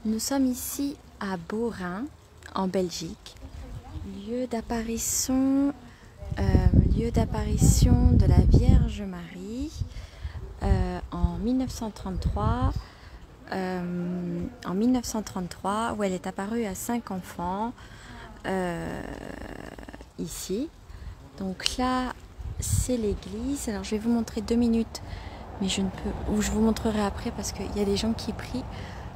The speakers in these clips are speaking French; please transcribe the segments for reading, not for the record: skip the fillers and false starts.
Nous sommes ici à Beaurain, en Belgique, lieu d'apparition de la Vierge Marie en 1933, où elle est apparue à 5 enfants ici. Donc là, c'est l'église. Alors je vais vous montrer 2 minutes, mais je vous montrerai après parce qu'il y a des gens qui prient.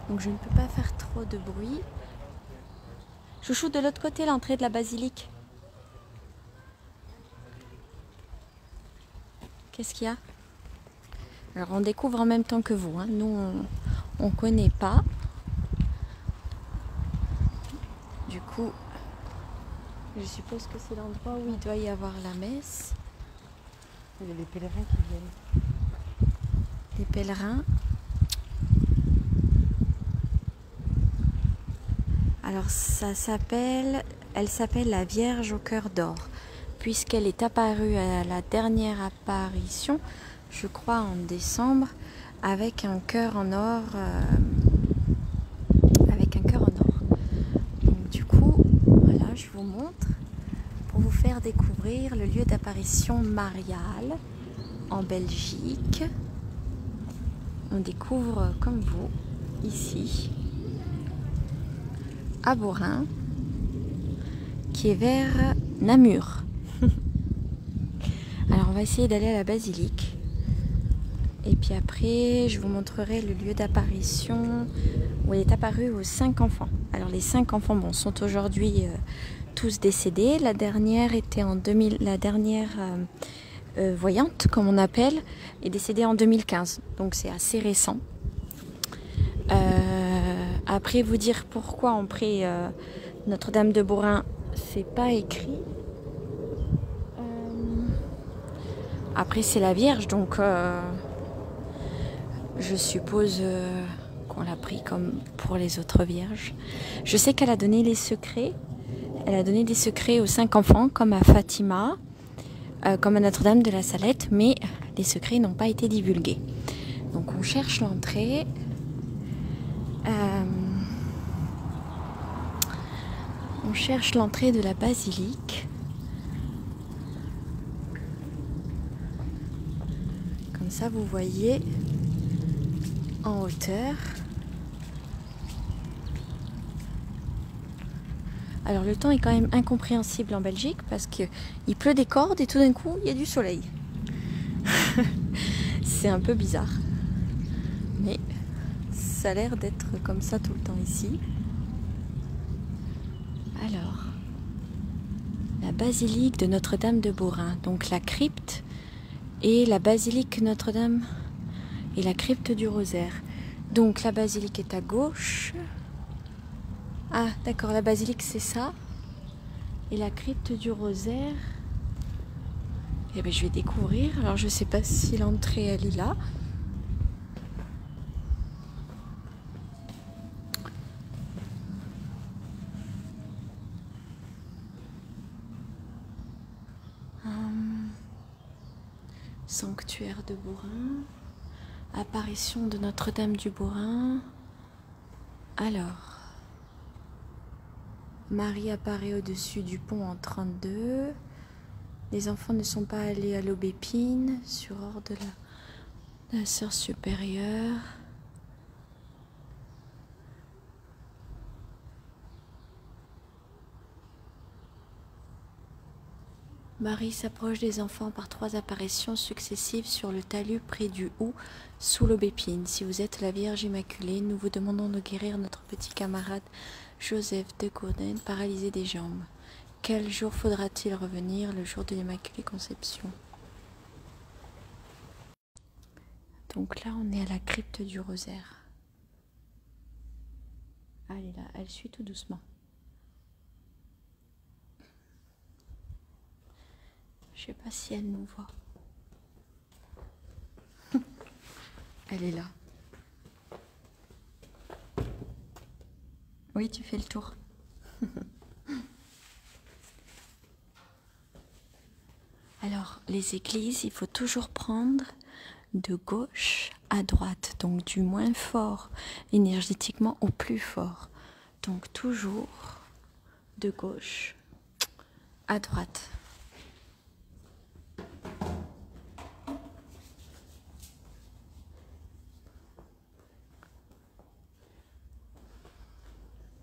Donc je ne peux pas faire trop de bruit. Chouchou, de l'autre côté, l'entrée de la basilique. Qu'est-ce qu'il y a? Alors on découvre en même temps que vous. Hein. Nous, on ne connaît pas. Du coup, je suppose que c'est l'endroit où il doit y avoir la messe. Il y a les pèlerins qui viennent. Les pèlerins. Alors elle s'appelle la Vierge au cœur d'or, puisqu'elle est apparue à la dernière apparition, je crois en décembre, avec un cœur en or. Donc, du coup, voilà, je vous montre pour vous faire découvrir le lieu d'apparition mariale en Belgique. On découvre comme vous ici à Beaurain, qui est vers Namur. Alors on va essayer d'aller à la basilique et puis après je vous montrerai le lieu d'apparition où elle est apparue aux 5 enfants. Alors les 5 enfants sont aujourd'hui tous décédés. La dernière était en 2000, la dernière voyante comme on appelle est décédée en 2015, donc c'est assez récent. Après vous dire pourquoi on prie Notre-Dame de Beaurain, c'est pas écrit. Après c'est la Vierge, donc je suppose qu'on l'a pris comme pour les autres vierges. Je sais qu'elle a donné les secrets. Elle a donné des secrets aux 5 enfants, comme à Fatima, comme à Notre-Dame de la Salette, mais les secrets n'ont pas été divulgués. Donc on cherche l'entrée. On cherche l'entrée de la basilique. Comme ça, vous voyez en hauteur. Alors le temps est quand même incompréhensible en Belgique parce qu'il pleut des cordes et tout d'un coup, il y a du soleil. C'est un peu bizarre. Mais ça a l'air d'être comme ça tout le temps ici. Alors, la basilique de Notre-Dame de Beaurain, donc la crypte et la basilique Notre-Dame et la crypte du Rosaire. Donc la basilique est à gauche. Ah d'accord, la basilique c'est ça. Et la crypte du Rosaire, eh bien, je vais découvrir. Alors je sais pas si l'entrée elle est là. Sanctuaire de Beaurain. Apparition de Notre-Dame du Beaurain. Alors, Marie apparaît au-dessus du pont en 32. Les enfants ne sont pas allés à l'Aubépine sur ordre de la sœur supérieure. Marie s'approche des enfants par 3 apparitions successives sur le talus près du Hou, sous l'Aubépine. Si vous êtes la Vierge Immaculée, nous vous demandons de guérir notre petit camarade Joseph de Gourden, paralysé des jambes. Quel jour faudra-t-il revenir? Le jour de l'Immaculée Conception. Donc là, on est à la crypte du Rosaire. Elle est là, elle suit tout doucement. Je sais pas si elle nous voit. Elle est là. Oui, tu fais le tour. Alors, les églises, il faut toujours prendre de gauche à droite. donc du moins fort énergétiquement au plus fort. Donc toujours de gauche à droite.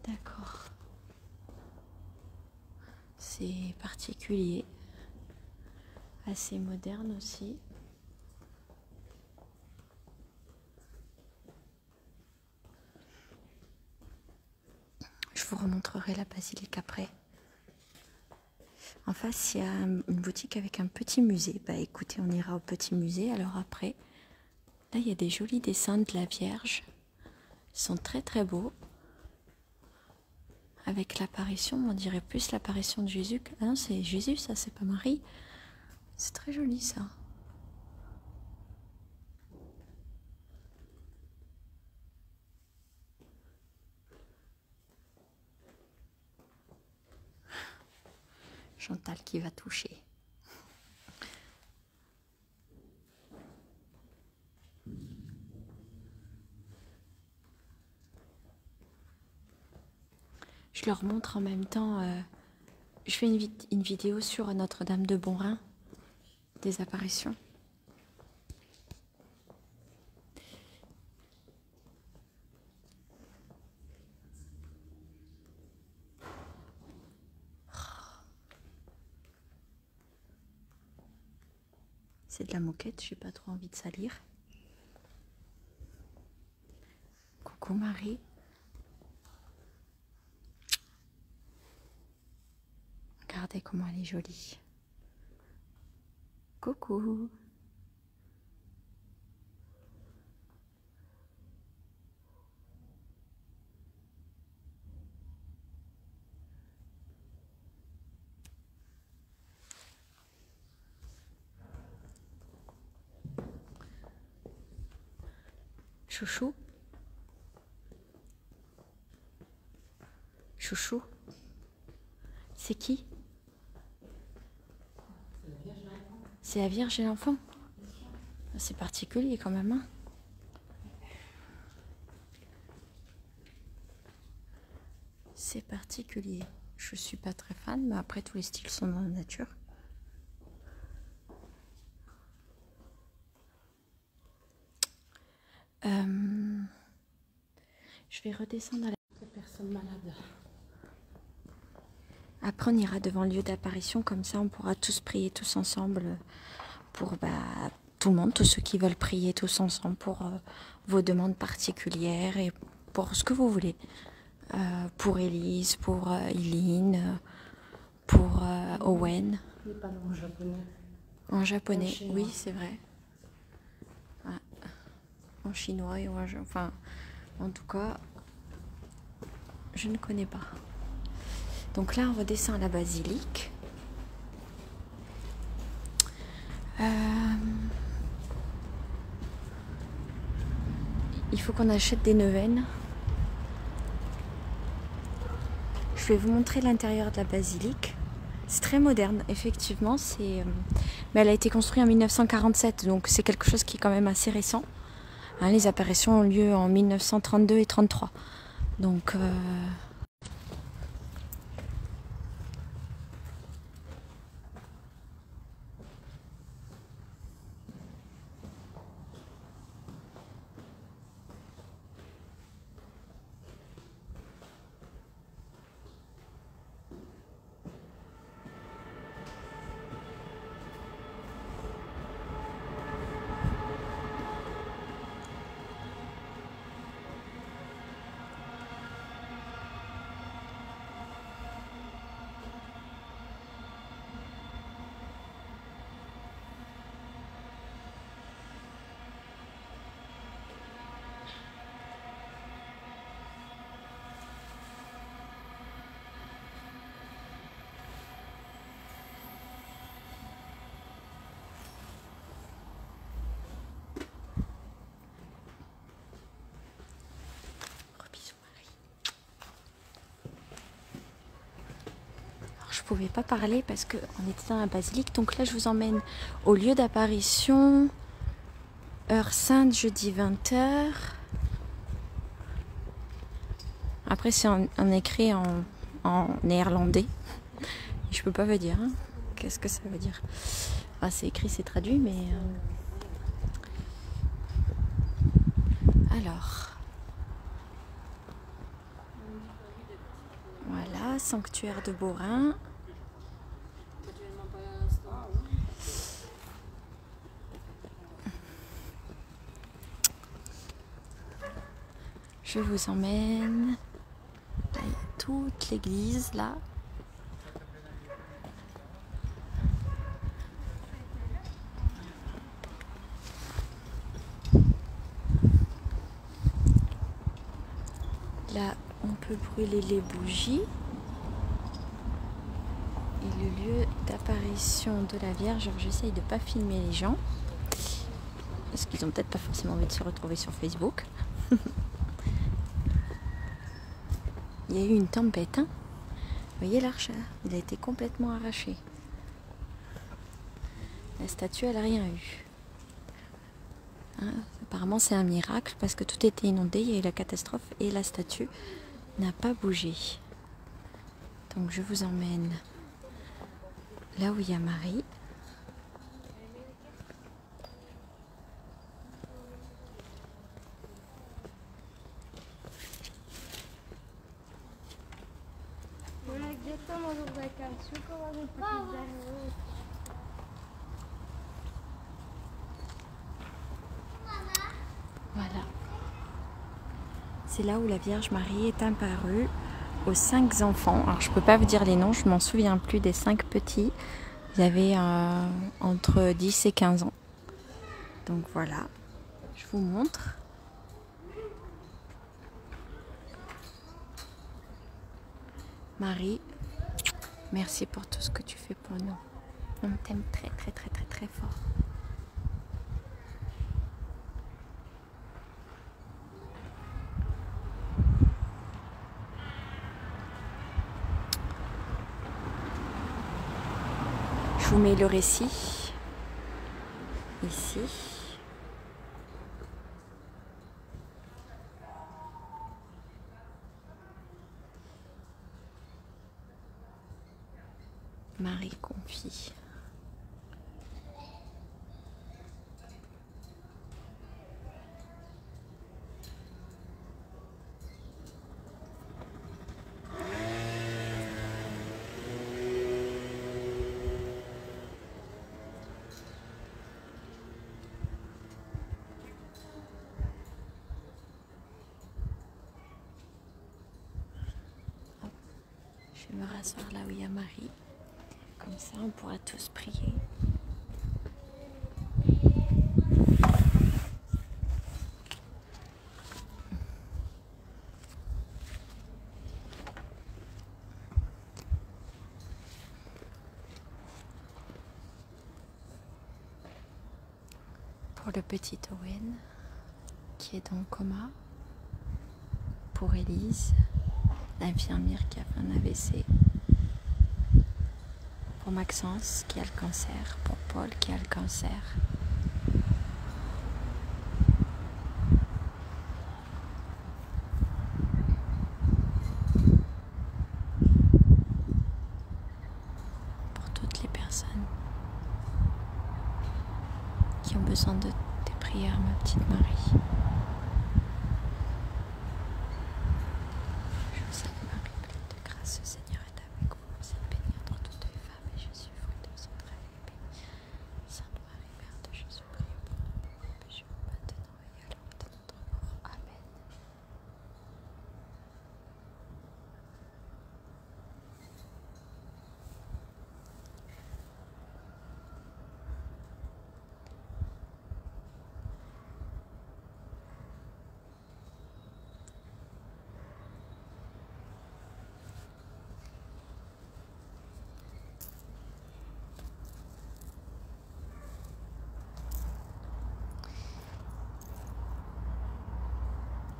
D'accord. C'est particulier, assez moderne aussi. Je vous remontrerai la basilique après. En face, il y a une boutique avec un petit musée. Bah écoutez, on ira au petit musée alors après. Là, il y a des jolis dessins de la Vierge. Ils sont très très beaux. Avec l'apparition, on dirait plus l'apparition de Jésus. Ah non, c'est Jésus, ça, c'est pas Marie. C'est très joli ça. Chantal qui va toucher. Je leur montre en même temps. Je fais une vidéo sur Notre-Dame de Bonrhin, des apparitions. C'est de la moquette, j'ai pas trop envie de salir. Coucou Marie. Regardez comment elle est jolie. Coucou. Chouchou. Chouchou. C'est qui? C'est la Vierge et l'enfant. C'est particulier quand même, hein. C'est particulier. Je suis pas très fan, mais après tous les styles sont dans la nature. Je vais redescendre à la Personne malade. Après, on ira devant le lieu d'apparition, comme ça on pourra tous prier tous ensemble pour tout le monde, tous ceux qui veulent prier tous ensemble pour vos demandes particulières et pour ce que vous voulez. Pour Élise, pour Eileen, pour Owen. Les panneaux en japonais. En japonais, En chinois. oui, c'est vrai. Ouais. En chinois et enfin, en tout cas, je ne connais pas. Donc là, on redescend à la basilique. Il faut qu'on achète des neuvaines. Je vais vous montrer l'intérieur de la basilique. C'est très moderne, effectivement. Mais elle a été construite en 1947, donc c'est quelque chose qui est quand même assez récent. Hein, les apparitions ont lieu en 1932 et 1933. Donc... Je pouvais pas parler parce qu'on était dans la basilique. Donc là, je vous emmène au lieu d'apparition Heure sainte, jeudi 20h. Après, c'est en écrit en néerlandais. Je peux pas vous dire. Hein. Qu'est-ce que ça veut dire? Enfin, c'est écrit, c'est traduit, mais... Alors... Voilà, sanctuaire de Beaurain. Je vous emmène. Là, il y a toute l'église, là. Là, on peut brûler les bougies. Et le lieu d'apparition de la Vierge. Alors, j'essaye de ne pas filmer les gens. Parce qu'ils n'ont peut-être pas forcément envie de se retrouver sur Facebook. Il y a eu une tempête. Hein. Vous voyez l'arche, il a été complètement arraché. La statue, elle n'a rien eu. Hein, apparemment, c'est un miracle parce que tout était inondé. Il y a eu la catastrophe et la statue n'a pas bougé. Donc, je vous emmène là où il y a Marie. Voilà. C'est là où la Vierge Marie est apparue aux 5 enfants. Alors je peux pas vous dire les noms, je m'en souviens plus des 5 petits. Ils avaient entre 10 et 15 ans. Donc voilà, je vous montre. Marie, merci pour tout ce que tu fais pour nous. On t'aime très très très très très fort. Je vous mets le récit ici. Marie confie. Je vais me rasseoir là où il y a Marie. Comme ça, on pourra tous prier. Pour le petit Owen, qui est dans le coma. Pour Élise, l'infirmière qui a fait un AVC. Pour Maxence qui a le cancer, pour Paul qui a le cancer. Pour toutes les personnes qui ont besoin de tes prières, ma petite Marie. Je vous salue Marie, pleine de grâce, le Seigneur est avec vous. Vous êtes bénie entre toutes les femmes et Jésus, fruit de vos entrailles, est béni. Sainte Marie, Mère de Jésus, priez pour nous pauvres pécheurs, maintenant et à l'heure de notre mort. Amen.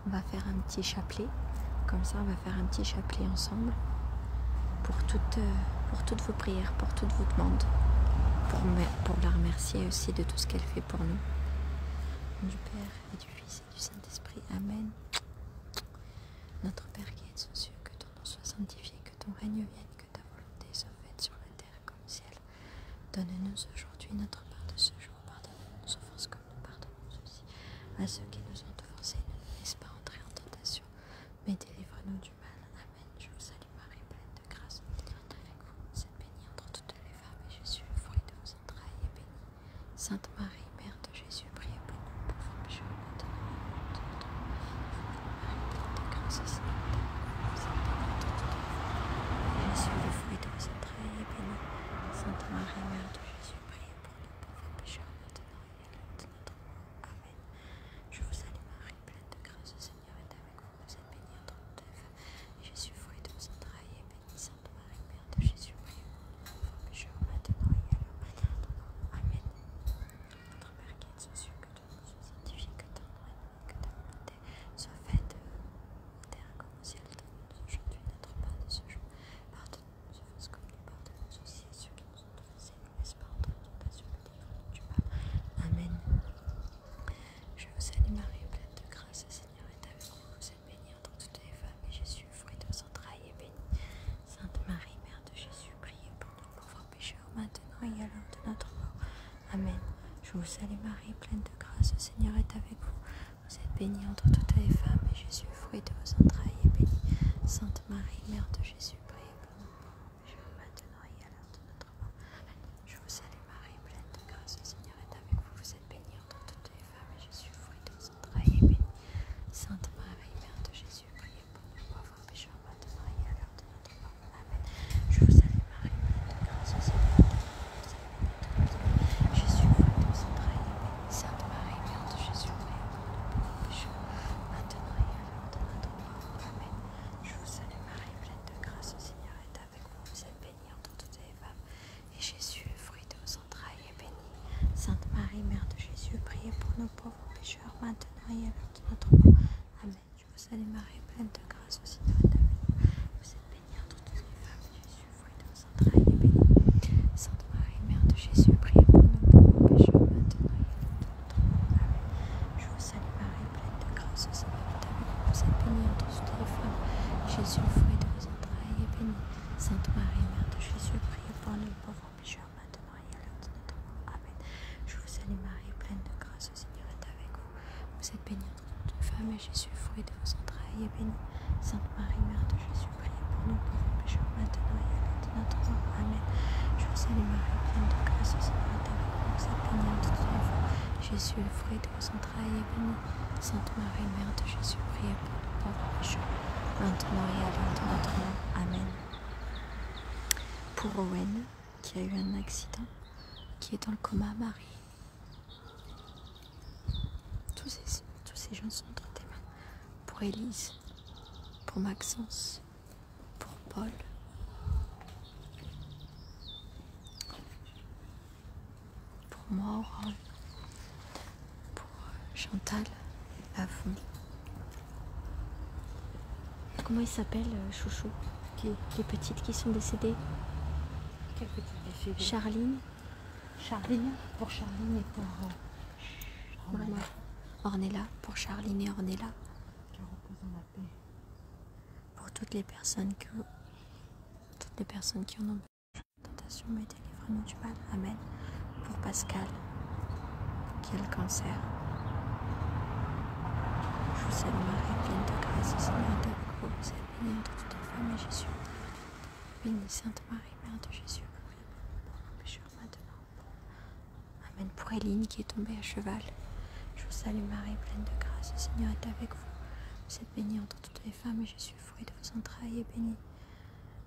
On va faire un petit chapelet, comme ça on va faire un petit chapelet ensemble pour toutes vos prières, pour toutes vos demandes, pour la remercier aussi de tout ce qu'elle fait pour nous. nom du Père et du Fils et du Saint-Esprit. Amen. Notre Père qui es aux cieux, que ton nom soit sanctifié, que ton règne vienne, que ta volonté soit faite sur la terre comme au ciel. Donne-nous aujourd'hui notre part de ce jour. Pardonne-nous nos offenses comme nous pardonnons aussi à ceux qui nous ont offensés. Ne nous laisse pas entrer en tentation, mais délivre-nous du mal. Amen. Je vous salue Marie, pleine de grâce. Le Seigneur est avec vous. Vous êtes bénie entre toutes les femmes, et Jésus, le fruit de vos entrailles, est béni. Sainte Marie, Mère de Jésus, priez pour nous pauvres pécheurs, maintenant et à l'heure de notre mort. Marie, pleine de grâce, le Seigneur est avec vous. Vous êtes bénie entre toutes les femmes, et Jésus, le fruit de vos entrailles, est béni. Sainte Marie, Mère de Jésus, priez pour nous pauvres pécheurs, maintenant et à l'heure de notre mort. Amen. Je vous salue Marie, pleine de grâce, le Seigneur est avec vous. Vous êtes bénie entre toutes les femmes, et Jésus, le fruit de vos entrailles, est béni. Sainte Marie, Mère de Jésus, priez pour nous pauvres pécheurs, maintenant et à l'heure de notre mort. Amen. Notre Père qui es aux cieux, que ton nom soit sanctifié, que ton nom est béni, que ta volonté soit faite en terre comme au ciel. Donne-nous aujourd'hui notre pain de ce jour. Pardonne-nous nos offenses comme nous pardonnons aussi à ceux qui nous ont offensés. Ne nous laisse pas entrer en tentation, mais délivre-nous du mal. Amen. Je vous salue Marie, pleine de grâce, le Seigneur est avec vous. Vous êtes bénie entre toutes les femmes, et Jésus, le fruit de vos entrailles, est béni. Sainte Marie, Mère de Jésus, priez pour nous pauvres pécheurs, maintenant et à l'heure de notre mort. Amen. Je vous salue Marie, pleine de grâce, le Seigneur est avec vous. Vous êtes bénie entre toutes les femmes, et Jésus, le fruit de vos entrailles, est béni. Sainte Marie, Mère de Jésus, priez pour nous pauvres pécheurs, maintenant et à l'heure de notre mort. Amen. Je vous salue Marie, pleine de grâce, le Seigneur est avec vous. Vous êtes bénie entre toutes les femmes, et Jésus, le fruit de vos entrailles, est béni. Sainte Marie, Mère de Jésus, priez pour nous pauvres pécheurs, maintenant et à l'heure de notre mort. Amen. Je vous salue Marie, pleine de grâce, le Seigneur est avec vous. Vous êtes bénie entre toutes les femmes, Jésus, le fruit de vos entrailles, est béni. Sainte Marie, Mère de Jésus, priez pour nous pauvres pécheurs, maintenant et à l'heure de notre mort. Amen. Je vous salue Marie, pleine de grâce, le Seigneur est avec vous. Vous êtes bénie entre toutes les femmes, et Jésus, le fruit de vos entrailles, est béni. Sainte Marie, Mère de Jésus, priez pour nous pauvres pécheurs, maintenant et à l'heure de notre mort. Amen. Je vous salue Marie, pleine de grâce, le Seigneur est avec vous. Vous êtes bénie entre toutes les femmes, et Jésus, le fruit de vos entrailles, est béni. Sainte Marie, Mère de Jésus, priez pour nous pauvres pécheurs, maintenant et à l'heure de notre mort. Amen. Je vous salue Marie, pleine de grâce, le Seigneur est avec vous. Vous êtes bénie entre toutes les femmes, et Jésus, le fruit de vos entrailles, est béni. Sainte Marie, Mère de Jésus, priez pour nous pauvres pécheurs, maintenant et à l'heure de notre mort. Amen. Je vous salue Marie, pleine de grâce, le Seigneur est avec vous. Vous êtes bénie entre toutes les femmes, et Jésus, le fruit de vos entrailles, est béni. Sainte Marie, Mère de Jésus, priez pour nous pauvres pécheurs, maintenant et à l'heure de notre mort. Amen. Je vous salue Marie, pleine de grâce, le Seigneur est avec vous. Vous êtes bénie entre toutes les femmes, Jésus, le fruit de vos entrailles, est béni. Sainte Marie, Mère de Jésus, priez pour nous pauvres pécheurs, maintenant et à l'heure de notre mort. Amen. Pour Owen, qui a eu un accident, qui est dans le coma, Marie. Tous ces gens sont entre tes mains. Pour Élise, pour Maxence, pour Paul, pour moi, Aurore, pour Chantal, Lafont. Comment il s'appelle, Chouchou, les petites qui sont décédées? Quelle petite décédée? Charline. Charline, pour Charline et pour Maman. Ornella, pour Charline et Ornella. qui repose en la paix. Pour toutes les personnes qui en ont besoin de tentation, mais délivre-nous du mal. Amen. Pour Pascal, qui a le cancer. Je vous salue Marie, pleine de grâce, le Seigneur est avec vous. Vous êtes bénie entre toutes les femmes, et Jésus, bénie Sainte Marie, Mère de Jésus, priez pour nous pauvres pécheurs, maintenant. Amen. Pour Éline, qui est tombée à cheval. Je vous salue Marie, pleine de grâce, le Seigneur est avec vous. Vous êtes bénie entre toutes les femmes, et Jésus, le fruit de vos entrailles, est béni.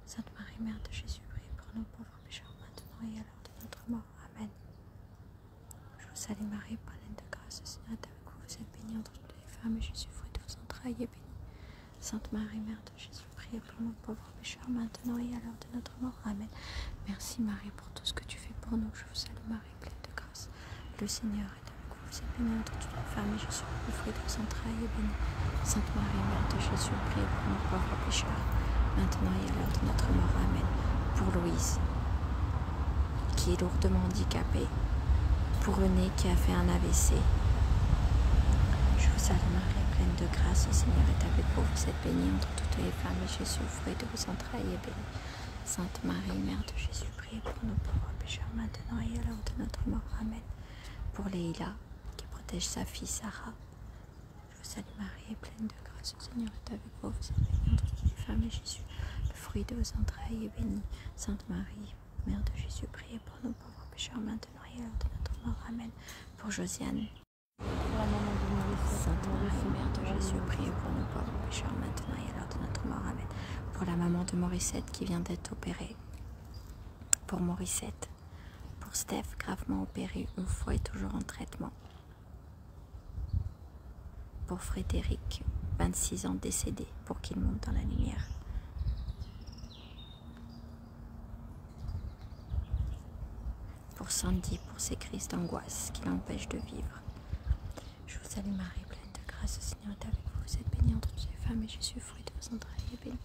Sainte Marie, Mère de Jésus, priez pour nous pauvres pécheurs, maintenant et à l'heure de notre mort. Amen. Je vous salue Marie, pleine de grâce, le Seigneur est avec vous. Vous êtes bénie entre toutes les femmes, et Jésus, le fruit de vos entrailles, est béni. Sainte Marie, Mère de Jésus, priez pour nous pauvres pécheurs, maintenant et à l'heure de notre mort. Amen. Merci Marie pour tout ce que tu fais pour nous. Je vous salue Marie, pleine de grâce. Le Seigneur est avec vous. Vous êtes bénie entre toutes les femmes, et Jésus, le fruit de vos entrailles, est béni. Sainte Marie, Mère de Jésus, priez pour nous pauvres pécheurs, maintenant et à l'heure de notre mort. Amen. Pour Louise, qui est lourdement handicapée. Pour René, qui a fait un AVC. salue Marie, pleine de grâce, le Seigneur est avec vous. Vous êtes bénie entre toutes les femmes, et Jésus, le fruit de vos entrailles, est béni. Sainte Marie, Mère de Jésus, priez pour nous pauvres pécheurs, maintenant et à l'heure de notre mort. Amen. Pour Leïla, qui protège sa fille Sarah. Je vous salue Marie, pleine de grâce, le Seigneur est avec vous. Vous êtes bénie entre toutes les femmes, et Jésus, le fruit de vos entrailles, est béni. Sainte Marie, Mère de Jésus, priez pour nous pauvres pécheurs, maintenant et à l'heure de notre mort. Amen. Pour Josiane, Sainte Marie, Mère de Jésus, priez pour nous pauvres pécheurs, maintenant et à l'heure de notre mort. Amen. Pour la maman de Morissette qui vient d'être opérée. Pour Morissette. Pour Steph, gravement opéré, une fois et toujours en traitement. Pour Frédéric, 26 ans décédé, pour qu'il monte dans la lumière. Pour Sandy, pour ses crises d'angoisse qui l'empêchent de vivre. Je vous salue Marie, pleine de grâce, le Seigneur est avec vous. Vous êtes bénie entre toutes les femmes, et Jésus, fruit de vos entrailles, est béni.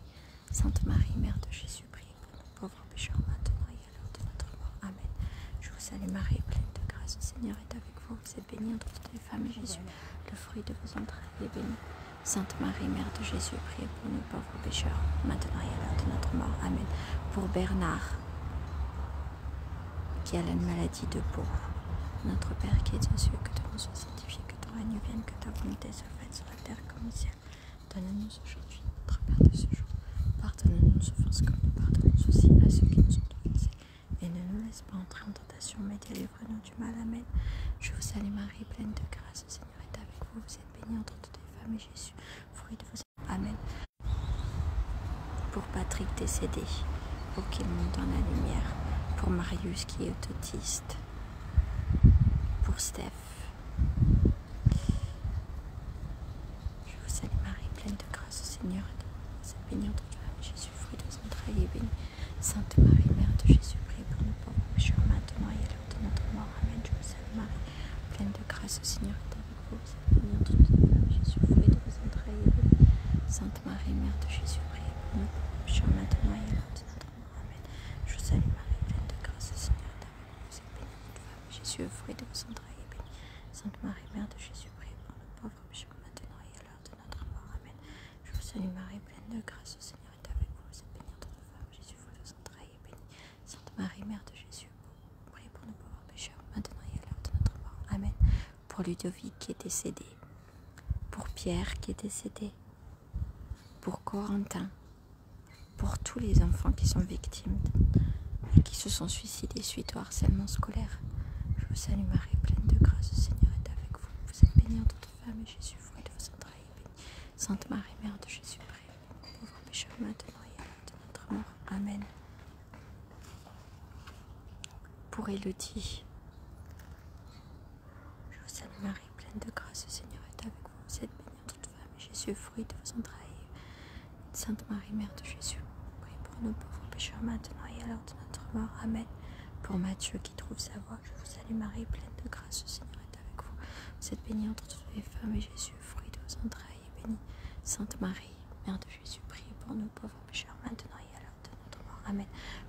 Sainte Marie, Mère de Jésus, priez pour nous pauvres pécheurs, maintenant et à l'heure de notre mort. Amen. Je vous salue Marie, pleine de grâce, le Seigneur est avec vous. Vous êtes bénie entre toutes les femmes, et Jésus, le fruit de vos entrailles, est béni. Sainte Marie, Mère de Jésus, priez pour nous pauvres pécheurs, maintenant et à l'heure de notre mort. Amen. Pour Bernard, qui a la maladie de peau. Notre Père qui es aux cieux, que ton nom soit sanctifié, que ton règne vienne, que ta volonté soit faite sur la terre comme au ciel. Donne-nous aujourd'hui notre pain de ce jour. Pardonne-nous nos offenses comme nous pardonnons aussi à ceux qui nous ont offensés. Et ne nous laisse pas entrer en tentation, mais délivre-nous du mal. Amen. Je vous salue Marie, pleine de grâce, le Seigneur est avec vous. Vous êtes bénie entre toutes les femmes, et Jésus, fruit de vos entrailles. Amen. Pour Patrick décédé, pour qu'il monte dans la lumière. Pour Marius qui est autiste. Pour Steph. Je vous salue Marie, pleine de grâce, le Seigneur est avec vous. Vous êtes bénie entre toutes les femmes, Jésus, fruit de vos entrailles, est béni. Sainte Marie, Mère de Jésus, priez pour nous pauvres pécheurs, maintenant et à l'heure de notre mort. Amen. Je vous salue Marie, pleine de grâce, le Seigneur est avec vous. Vous êtes bénie entre toutes les femmes, Jésus, fruit de vos entrailles, est béni. Sainte Marie, Mère de Jésus, priez pour nous pauvres pécheurs, maintenant et à l'heure de notre mort. Amen. Je vous salue Marie, pleine de grâce, le Seigneur est avec vous. Vous êtes bénie entre toutes les femmes, Jésus, fruit de vos entrailles, est béni. Sainte Marie, Mère de Jésus, priez pour nous pauvres pécheurs, maintenant et à l'heure de notre mort. Amen. Je vous salue Marie, pleine de grâce, le Seigneur est avec vous. Vous êtes bénie entre toutes les femmes, Jésus, fruit de vos entrailles, est béni. Sainte Marie, Mère de Jésus, priez pour nous pauvres pécheurs, maintenant et à l'heure de notre mort. Amen. Pour Ludovic qui est décédé. Pour Pierre qui est décédé. Pour Corentin. Pour tous les enfants qui sont victimes et qui se sont suicidés suite au harcèlement scolaire. Je vous salue Marie, pleine de grâce, le Seigneur est avec vous. Vous êtes bénie entre toutes les femmes, et Jésus, fruit de vos entrailles, est béni. Sainte Marie, Mère de Jésus, priez pour nous pauvres pécheurs, maintenant et à l'heure de notre mort. Amen. Pour Élodie, je vous salue Marie, pleine de grâce, le Seigneur est avec vous. Vous êtes bénie entre toutes les femmes, et Jésus, fruit de vos entrailles. Sainte Marie, Mère de Jésus, priez pour nous pauvres pécheurs, maintenant et à l'heure de notre mort. Amen. Pour Matthieu qui trouve sa voie, je vous salue Marie, pleine de grâce, le Seigneur est avec vous. Vous êtes bénie entre toutes les femmes, et Jésus, fruit de vos entrailles, est béni. Sainte Marie, Mère de Jésus, priez pour nous pauvres pécheurs, maintenant et à l'heure de notre mort. Amen.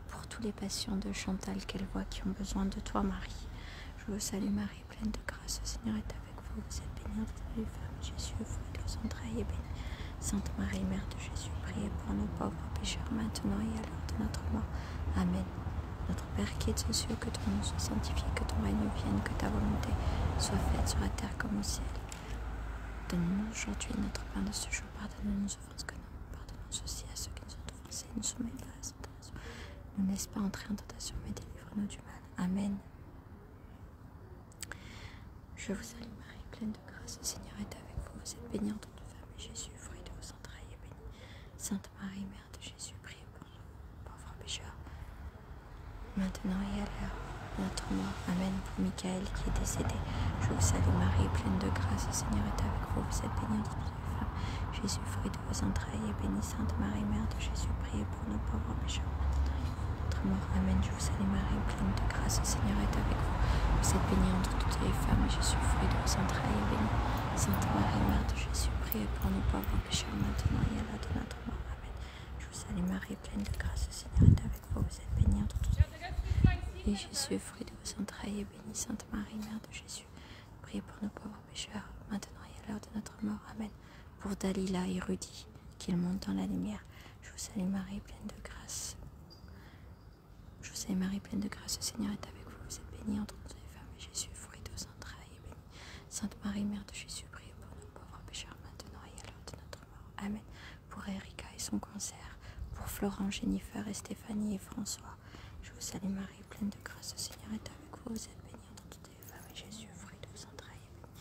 Pour tous les patients de Chantal qu'elle voit qui ont besoin de toi, Marie, je vous salue Marie, pleine de grâce, le Seigneur est avec vous. Vous êtes bénie entre toutes les femmes, et Jésus, fruit de vos entrailles, est béni. Sainte Marie, Mère de Jésus, priez pour nous pauvres pécheurs, maintenant et à l'heure de notre mort. Amen. Notre Père qui es aux cieux, que ton nom soit sanctifié, que ton règne vienne, que ta volonté soit faite sur la terre comme au ciel. Donne-nous aujourd'hui notre pain de ce jour. Pardonne-nous nos offenses que nous pardonnons aussi à ceux qui nous ont offensés. Ne nous soumets pas à la tentation. Ne nous laisse pas entrer en tentation, mais délivre-nous du mal. Amen. Je vous salue Marie, pleine de grâce, le Seigneur est avec vous. Vous êtes bénie entre toutes les femmes, et Jésus, fruit de vos entrailles, est béni. Sainte Marie, Mère de Jésus, priez pour nous, pauvres pécheurs, maintenant et à l'heure de notre mort. Amen. Pour Michael qui est décédé, je vous salue Marie, pleine de grâce, le Seigneur est avec vous. Vous êtes bénie entre toutes les femmes, Jésus, fruit de vos entrailles, est béni. Sainte Marie, Mère de Jésus, priez pour nous pauvres pécheurs, maintenant et à l'heure de notre mort. Amen. Je vous salue Marie, pleine de grâce, le Seigneur est avec vous. Vous êtes bénie entre toutes les femmes, et Jésus, fruit de vos entrailles, est béni. Sainte Marie, Mère de Jésus, priez pour nous pauvres pécheurs, maintenant et à l'heure de notre mort. Amen. Je vous salue Marie, pleine de grâce, le Seigneur est avec vous. Vous êtes bénie entre toutes les femmes, et Jésus, fruit de vos entrailles, est béni. Sainte Marie, Mère de Jésus, priez pour nous pauvres pécheurs, maintenant et à l'heure de notre mort. Amen. Pour Dalila et Rudy, qu'ils montent dans la lumière. Je vous salue Marie, pleine de grâce. Je vous salue Marie, pleine de grâce, le Seigneur est avec vous. Vous êtes bénie entre toutes les femmes, et Jésus, fruit de vos entrailles, est béni. Sainte Marie, Mère de Jésus, priez pour nous pauvres pécheurs, maintenant et à l'heure de notre mort. Amen. Pour Erika et son cancer, pour Florent, Jennifer et Stéphanie et François, je vous salue Marie, pleine de grâce, le Seigneur est avec vous. Vous êtes bénie entre toutes les femmes, et Jésus, fruit de vos entrailles, est béni.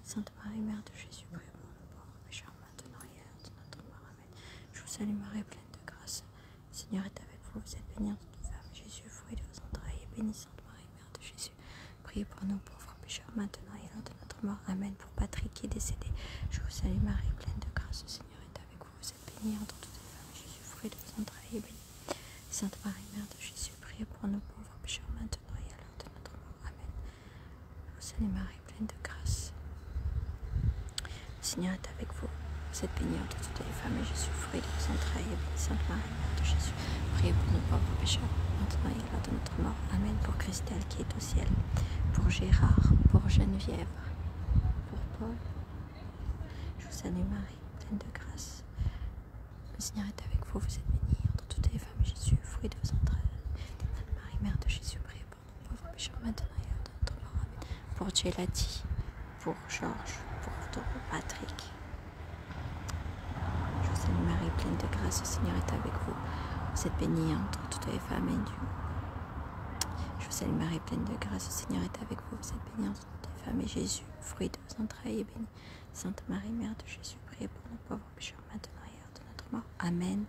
Sainte Marie, Mère de Jésus, priez pour nous pauvres pécheurs, maintenant et à l'heure de notre mort. Amen. Je vous salue Marie, pleine de grâce, le Seigneur est avec vous. Vous êtes bénie entre toutes les femmes, et Jésus, fruit de vos entrailles, est béni. Sainte Marie, Mère de Jésus, priez pour nous pauvres pécheurs, maintenant et à l'heure de notre mort. Amen. Pour Patrick qui est décédé, je vous salue Marie, pleine de grâce, le Seigneur est avec vous. Vous êtes bénie entre toutes les femmes, et Jésus, fruit de vos entrailles, est béni. Sainte Marie, Mère de Jésus, priez pour nous pauvres pécheurs, maintenant et à l'heure de notre mort. Amen. Je vous salue Marie, pleine de grâce, le Seigneur est avec vous. Vous êtes bénie entre toutes les femmes, et Jésus, fruit de vos entrailles, est béni. Sainte Marie, Mère de Jésus, priez pour nous pauvres pécheurs, maintenant et à l'heure de notre mort. Amen. Pour Christelle qui est au ciel, pour Gérard, pour Geneviève, pour Paul, je vous salue Marie, pleine de grâce. Le Seigneur est avec vous. Vous êtes bénie entre toutes les femmes, et Jésus, fruit de vos entrailles. Sainte Marie, Mère de Jésus, priez pour nous pauvres pécheurs, maintenant et à l'heure de notre mort. Amen. Pour Gelati, pour Georges, pour Patrick, je vous salue Marie, pleine de grâce, le Seigneur est avec vous. Vous êtes bénie entre toutes les femmes, et Dieu. Je vous salue Marie, pleine de grâce, le Seigneur est avec vous. Vous êtes bénie entre toutes les femmes, et Jésus, fruit de vos entrailles, est béni. Sainte Marie, Mère de Jésus, priez pour nous pauvres pécheurs, maintenant et à l'heure de notre mort. Amen.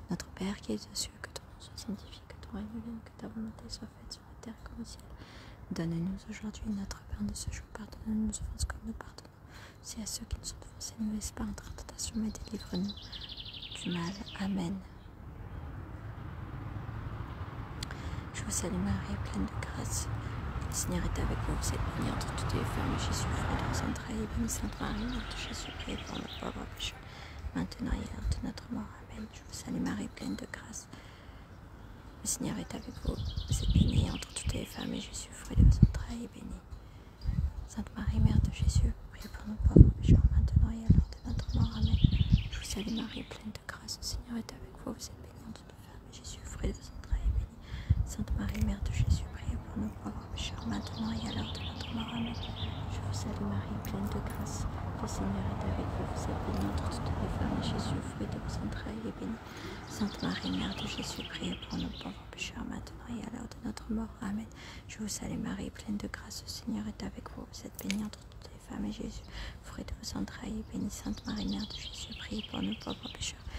Notre Père qui est aux cieux, que ton nom soit sanctifié, que ton règne vienne, que ta volonté soit faite sur la terre comme au ciel. Donne-nous aujourd'hui notre pain de ce jour. Pardonne-nous nos offenses comme nous pardonnons aussi à ceux qui nous ont offensés. Ne nous laisse pas entrer en tentation, mais délivre-nous du mal. Amen. Je vous salue Marie, pleine de grâce. Le Seigneur est avec vous. Vous êtes bénie entre toutes les femmes, et Jésus, fruit de vos entrailles, est béni. Sainte Marie, Mère de Jésus, priez pour nos pauvres pécheurs, maintenant et à l'heure de notre mort. Amen. Je vous salue Marie, pleine de grâce. Le Seigneur est avec vous. Vous êtes bénie entre toutes les femmes, et Jésus, fruit de vos entrailles, est béni. Sainte Marie, Mère de Jésus, priez pour nos pauvres pécheurs, maintenant et à l'heure de notre mort. Amen. Je vous salue Marie, pleine de grâce. Le Seigneur est avec vous. Vous êtes bénie entre toutes les femmes, et Jésus, fruit de vos entrailles, est béni. Sainte Marie, Mère de Jésus, priez pour nos pauvres pécheurs, maintenant et à l'heure de notre mort. Amen. Je vous salue Marie, pleine de grâce. Le Seigneur est avec vous. Vous êtes bénie entre toutes les femmes, et Jésus, fruit de vos entrailles, est béni. Sainte Marie, Mère de Jésus, priez pour nos pauvres pécheurs, maintenant et à l'heure de notre mort. Amen. Je vous salue Marie, pleine de grâce. Le Seigneur est avec vous. Vous êtes bénie entre toutes les femmes, et Jésus, fruit de vos entrailles, est béni. Sainte Marie, Mère de Jésus, priez pour nos pauvres pécheurs,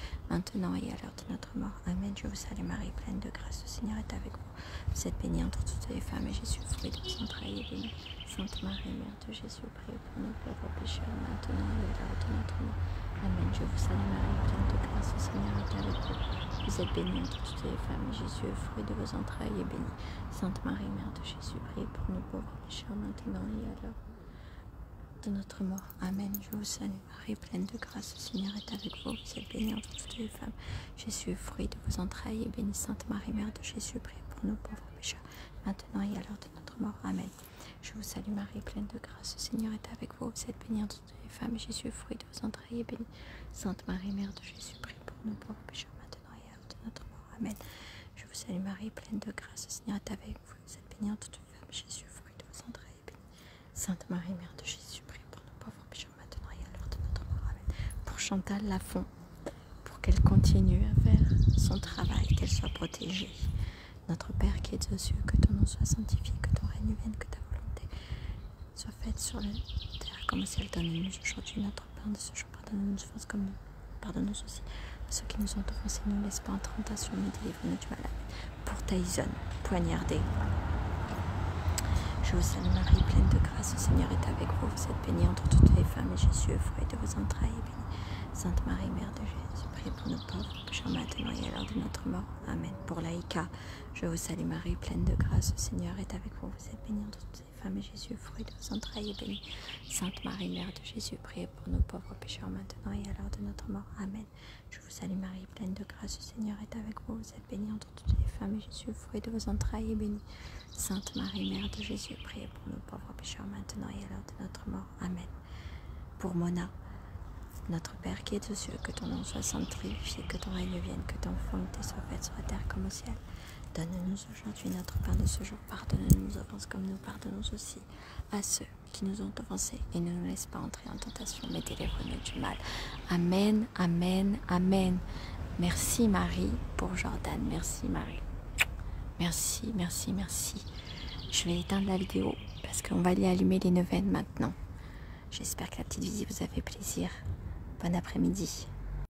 maintenant et à l'heure de notre mort. Amen. Je vous salue Marie, pleine de grâce. Le Seigneur est avec vous. Vous êtes bénie entre toutes les femmes, et Jésus, fruit de vos entrailles, est béni. Sainte Marie, Mère de Jésus, priez pour nos pauvres pécheurs, maintenant et à l'heure de notre mort. Amen. Je vous salue Marie, pleine de grâce. Le Seigneur est avec vous. Vous êtes bénie entre toutes les femmes, et Jésus, fruit de vos entrailles, est béni. Sainte Marie, Mère de Jésus, priez pour nos pauvres pécheurs, maintenant et à l'heure de notre mort. Amen. Je vous salue Marie, pleine de grâce. Le Seigneur est avec vous. Vous êtes bénie entre toutes les femmes. Jésus, fruit de vos entrailles, est béni. Sainte Marie, Mère de Jésus, priez pour nos pauvres pécheurs, maintenant et à l'heure de notre mort. Amen. Je vous salue Marie, pleine de grâce. Le Seigneur est avec vous. Vous êtes bénie entre toutes les femmes, et Jésus, fruit de vos entrailles, est béni. Sainte Marie, Mère de Jésus, priez pour nos pauvres pécheurs, maintenant et à l'heure de notre mort. Amen. Je vous salue Marie, pleine de grâce. Le Seigneur est avec vous. Vous êtes bénie entre toutes les femmes, Jésus, fruit de vos entrailles, est béni. Sainte Marie, Mère de Jésus, priez pour nos pauvres pécheurs, maintenant et à l'heure de notre mort. Amen. Pour Chantal Lafont, pour qu'elle continue à faire son travail, qu'elle soit protégée. Notre Père qui es aux cieux, que ton nom soit sanctifié, que ton règne vienne, que ta volonté soit faite sur la terre comme au ciel. Donne-nous aujourd'hui notre pain de ce jour. Pardonne-nous nos offenses comme nous pardonnons aussi à ceux qui nous ont offensés. Ne nous laisse pas en tentation, mais délivre-nous du mal. Pour Tyson, poignardé. Je vous salue Marie, pleine de grâce. Le Seigneur est avec vous. Vous êtes bénie entre toutes les femmes, et Jésus, fruit de vos entrailles, est béni. Sainte Marie, Mère de Jésus, priez pour nos pauvres pécheurs, maintenant et à l'heure de notre mort. Amen. Pour Laïka, je vous salue Marie, pleine de grâce. Le Seigneur est avec vous. Vous êtes bénie entre toutes les femmes, et Jésus, fruit de vos entrailles, est béni. Sainte Marie, Mère de Jésus, priez pour nos pauvres pécheurs, maintenant et à l'heure de notre mort. Amen. Je vous salue Marie, pleine de grâce. Le Seigneur est avec vous. Vous êtes bénie entre toutes les femmes, et Jésus, fruit de vos entrailles, est béni. Sainte Marie, Mère de Jésus, priez pour nos pauvres pécheurs, maintenant et à l'heure de notre mort. Amen. pour Mona. Notre Père qui es aux cieux, que ton nom soit sanctifié, que ton règne vienne, que ton volonté soit faite sur la terre comme au ciel. Donne-nous aujourd'hui notre pain de ce jour. Pardonne-nous nos offenses comme nous pardonnons aussi à ceux qui nous ont offensés. Et ne nous laisse pas entrer en tentation, mais délivre-nous du mal. Amen, amen, amen. Merci Marie pour Jordan. Merci Marie. Merci, merci, merci. Je vais éteindre la vidéo parce qu'on va aller allumer les neuvaines maintenant. J'espère que la petite visite vous a fait plaisir. Bon après-midi.